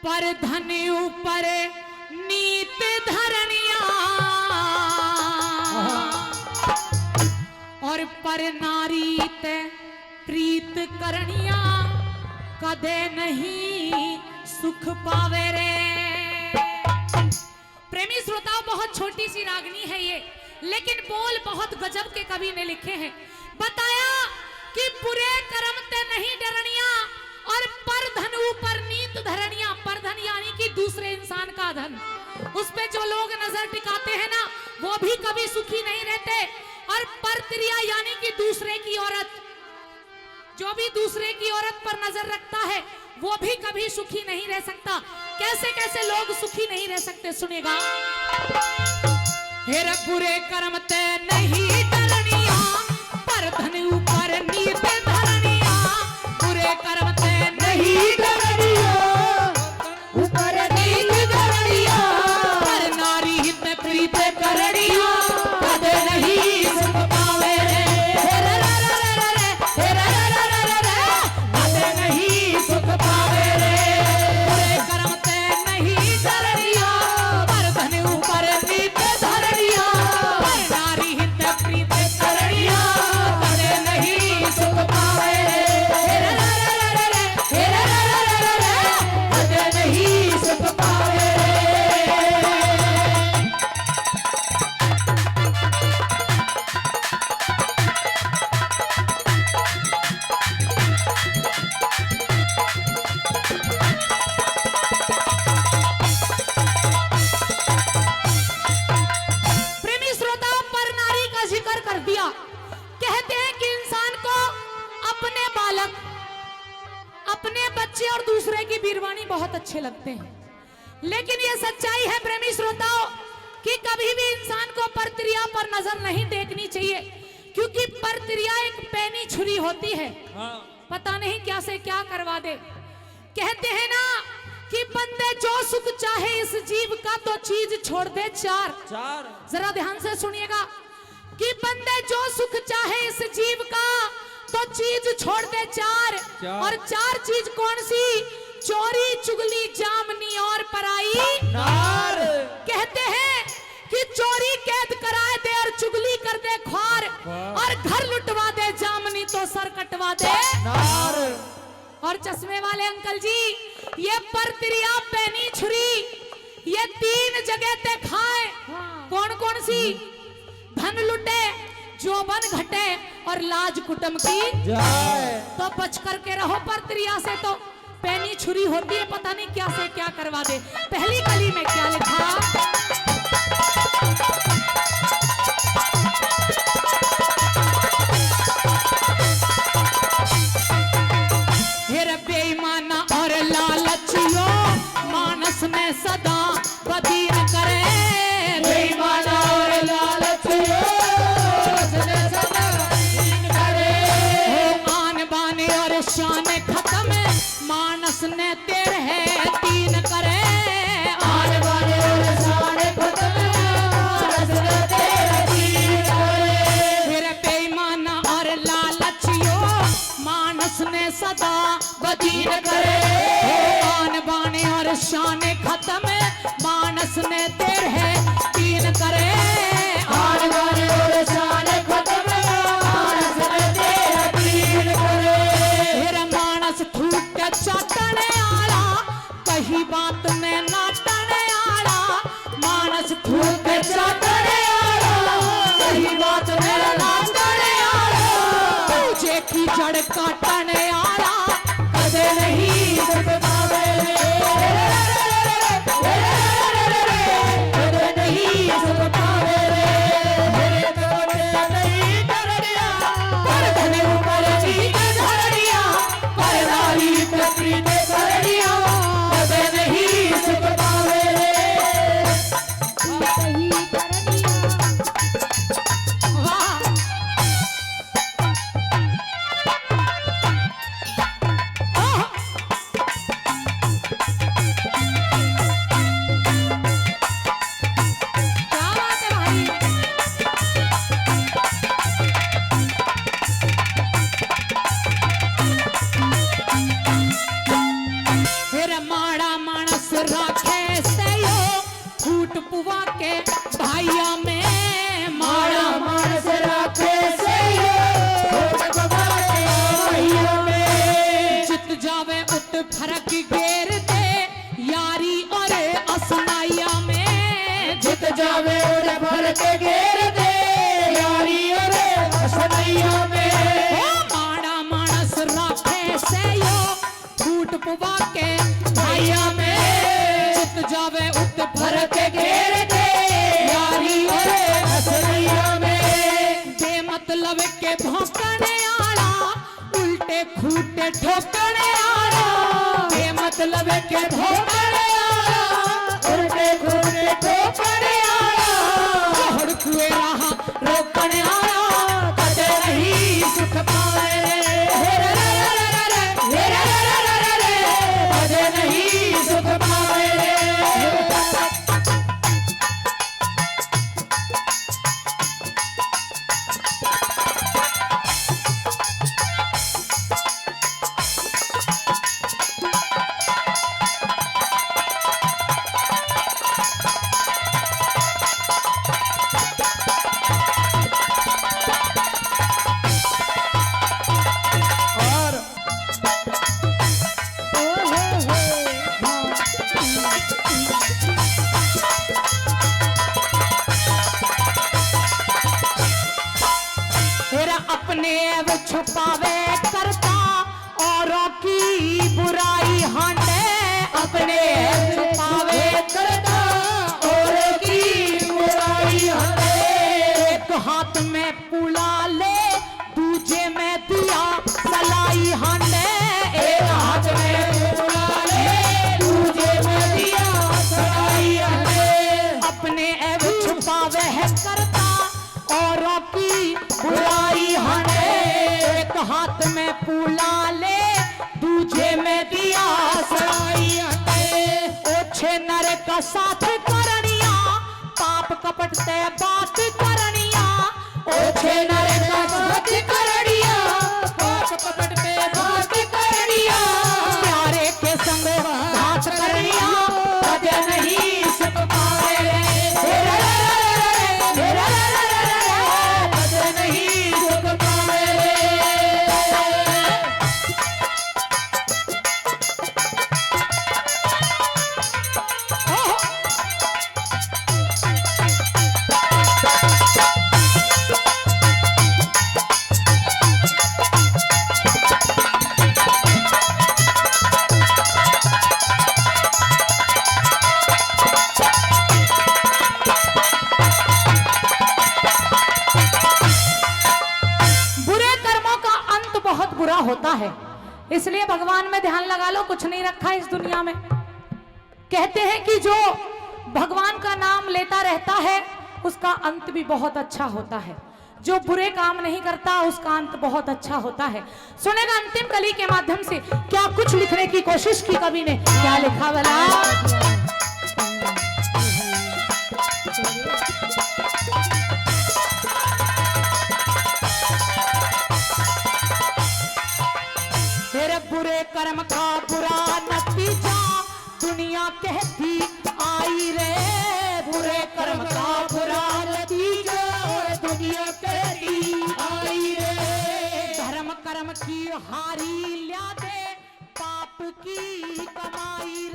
पर धन ऊपर नीत धरनिया और पर नारी ते प्रीत करनिया कदे नहीं सुख पावे रे। प्रेमी श्रोताओं, बहुत छोटी सी रागनी है ये, लेकिन बोल बहुत गजब के कवि ने लिखे हैं। बताया कि बुरे कर्म ते नहीं डरनिया और पर धन ऊपर नीत धरनिया। पर धन यानी कि दूसरे इंसान का धन, उस पे जो लोग नजर टिकाते हैं ना, वो भी कभी सुखी नहीं रहते। और पर त्रिया यानी कि दूसरे की औरत, जो भी दूसरे की औरत पर नजर रखता है वो भी कभी सुखी नहीं रह सकता। कैसे कैसे लोग सुखी नहीं रह सकते, सुनेगा। हेर बुरे कर्म ते नहीं डरनिया पर धन ऊपर नीत धरनिया। बुरे कर्म ते नहीं डरनिया ऊपर नीत धरनिया पर नारी हित प्रीत करनिया कदे नहीं सुख पावे रे। कदे नहीं सुख पावे रे। बुरे कर्म ते नहीं डरनिया पर धन ऊपर नीत धरनिया पर नारी हित प्रीत करनिया कदे नहीं सुख पावे रे। कदे नहीं सुख पावे रे। प्रेमी श्रोताओं, पर नारी का जिक्र कर दिया। कहते हैं कि इंसान को अपने बालक, अपने बच्चे और दूसरे की बीरवानी बहुत अच्छे लगते हैं, लेकिन ये सच्चाई है प्रेमी श्रोताओं कि कभी भी इंसान को परत्रिया पर नजर नहीं टेकनी चाहिए, क्योंकि परत्रिया एक पैनी छुरी होती है, पता नहीं क्या से क्या करवा दे। कहते हैं ना कि बंदे जो सुख चाहे इस जीव का तो चीज छोड़ दे चार। जरा ध्यान से सुनिएगा कि बंदे जो सुख चाहे इस जीव का तो चीज छोड़ दे चार। और चार चीज कौन सी? चोरी, चुगली, जामनी और पराई नार। कहते हैं कि चोरी कैद कराए दे और चुगली कर दे ख्वार, और घर लुटवा दे जामनी तो सर कटवा दे नार। और चश्मे वाले अंकल जी, ये परत्रिया पैनी छुरी ये तीन जगह ते खाए। कौन कौन सी? धन लुटे, जोबन घटे और लाज कुटुंब की जाए। तो बच करके रहो परत्रिया से, तो पैनी छुरी होती है, पता नहीं क्या से क्या करवा दे। पहली कली में क्या लिखा? हेर बेईमाना और लालचियो मानस में सदा बदीन करे। बेईमाना और लालचियो सदा बदीन करे। आन बाने और शान खत्म मानस ने तेरे है तीन करे। आन बाने और शान खत्म मानस ने तेरे तीन करे। फिर बेईमाना और लालचियो मानस ने सदा बदीन करे। आन बाने और शान खत्म मानस ने तेरे है तीन करे। आन बाने और शान खत्म मानस ने तेरे तीन करे। फिर मानस थूक के चाटने आला कही बात में नाटने आला। मानस थूक के चाटने आला कही बात में नाटने आला। तुझे की जड़ काटने आला कदे नहीं सुख पावे रे। कदे नहीं सुख पावे रे। मेरे कदे नहीं डरनिया पर धन ऊपर नीत धरनिया पर नारी प्रीत करनिया कदे नहीं सुख पावे रे। वाह माड़ा मानस राखे से यो फूट पुआ के भाइया में माड़ा मानस राखे से यो फूट पुआ के भाइया में जित जावे उत फरक घेर दे यारी और असनाइया में जित जावे उत फरक घेर दे यारी और असनाइया में माड़ा मानस राखे से यो फूट पुआ के भाइया में जित जावे उत फरक घेर दे यारी और असनाइया में बेमतलब के भौंकने आला उल्टे खूटे ठोकने आला बेमतलब के भौंकने आला उल्टे खूटे ठोकने आला हड़कुए रहा रोकने आला कदे नहीं सुख पाए कदे नहीं सुख पाए अपने अब छुपावे करता औरों की बुराई हांडे अपने छुपावे करता औरों की बुराई हांडे एक हाथ में पुला ले दूजे में दिया सलाई हांडे एक हाथ में पुला ले दूजे में दिया सलाई हांडे अपने अब छुपावे है करता औरों की बुराई हांडे एक हाथ में पुला ले दूजे में दिया सलाई हांडे ओछे नर का साथ करनिया पाप कपट से बात करनिया ओछे नर का साथ करनिया पाप कपट पे बात करनिया प्यारे के संग घात करनिया कदे नहीं सुख पाए कदे नहीं सुख पाए बुरे कर्मों का अंत बहुत बुरा होता है, इसलिए भगवान में ध्यान लगा लो। कुछ नहीं रखा इस दुनिया में। कहते हैं कि जो भगवान का नाम लेता रहता है उसका अंत भी बहुत अच्छा होता है, जो बुरे काम नहीं करता उसका अंत बहुत अच्छा होता है। सुनेगा अंतिम कली के माध्यम से क्या कुछ लिखने की कोशिश की कवि ने, क्या लिखा भला। तेरे बुरे कर्म का बुरा नतीजा दुनिया कहती आई रे, बुरे कर्म का बुरा नतीजा दुनिया कहती आई रे। धर्म कर्म की हारी ल्या दे पाप की कमाई